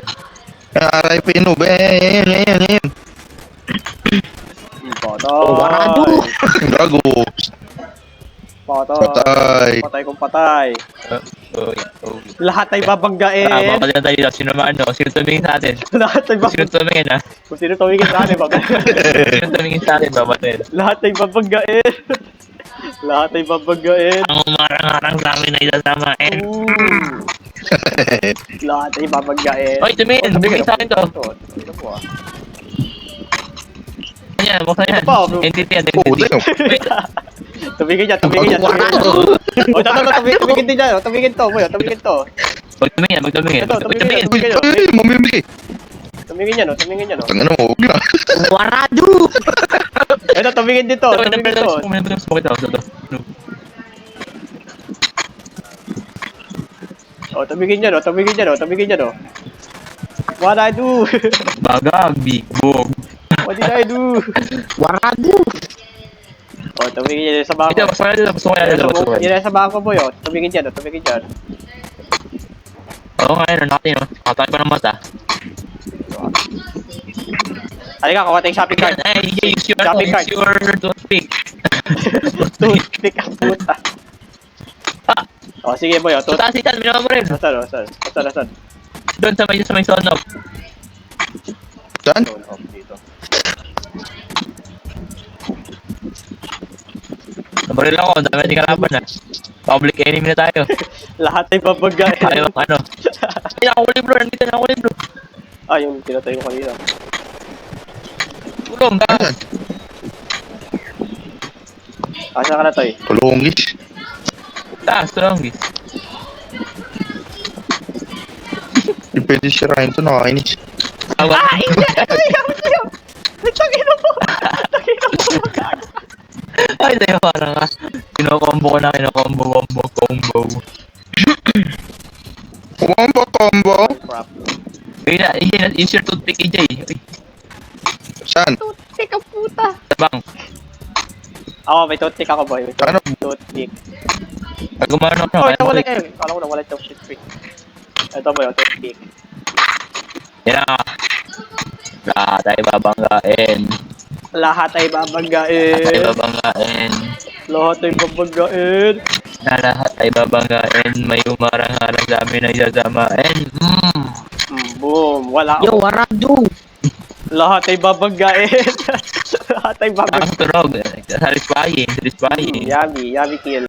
Aray, pinub. Ayan. Patay. Gago. Patay. Patay kung patay. Lahat ay babanggain. Baka dyan tayo. Sino maano? Sino tumingin sa atin? Lahat ay Sino babanggain. tumingin ha? Kung sino tumingin sa akin, babanggain. Sino tumingin sa atin? Babatayin. Lahat ay babanggain. Lahat ay babanggain. Ang umarang-arang sa amin ay sasamain. Lahat ay babanggain. Oy, tumingin! Tumingin sa akin to. Ito po ah. Yan, buksan yan. Ito pa, bro. Entity yan, Oo, entity. dayo. Tumingin dyan. O, tumingin din dyan. Tumingin to, boy. Tumingin to. Huwag tumingin. Ito, tumingin. Uy, mamimigay. Tumingin yan, tumingin yan. Tangin mo, huwag na. Warado. Ito, tumingin dito. Tumingin to. O, tumingin yan. What I do? Bagag, big bog. What did I do? Warado. O, tumingin yan sa bangko. Ito, basta kaya Yan sa bangko, boy. O, tumingin dyan. Oo nga yun, natin yun. Katay pa ng mata. Halika, kawatay yung shopping cart. Ay, use Shopping cart. your toothpick. Toothpick ang puta. O, sige, boy. O, So, taas itan, minawa mo rin. Asan? Doon sa may sonob. Saan? Dito. Nabaril ako, dami natin kalaban na. Public enemy na tayo. Lahat ay babagain. Tayo, ano. Ay, nakakuli bro, nandito na nakakuli bro. Ah, yung pinatay ko kanina. Tulong ka. Saan? Asa ka na, Toy? Kulungis. Taas, tulong gis. Hindi pwede sirahin to, nakakainis. Tawag. Ay, tayo parang nga. Kinokombo ko na, combo. Combo. Crap. Use your toothpick, EJ. Uy, Saan? Toothpick ang puta. tabang. Ako, may toothpick ako, boy. May Ano? toothpick. Pag gumano na, Oh, kaya nawala mo. kayo. Kala ko nawala yung toothpick. Ito, boy, yung toothpick. Yan na. Lahat ay babanggain. Lahat ay babanggain. Lahat ay babagain. Na lahat ay babanggain. May umarang-harang sa amin ay sasamain. Boom. Wala Yo, ako. warado. Lahat ay babagain. Lahat ay babagain. Ang tunog. Satisfying. Satisfying. Yummy. Yummy kill.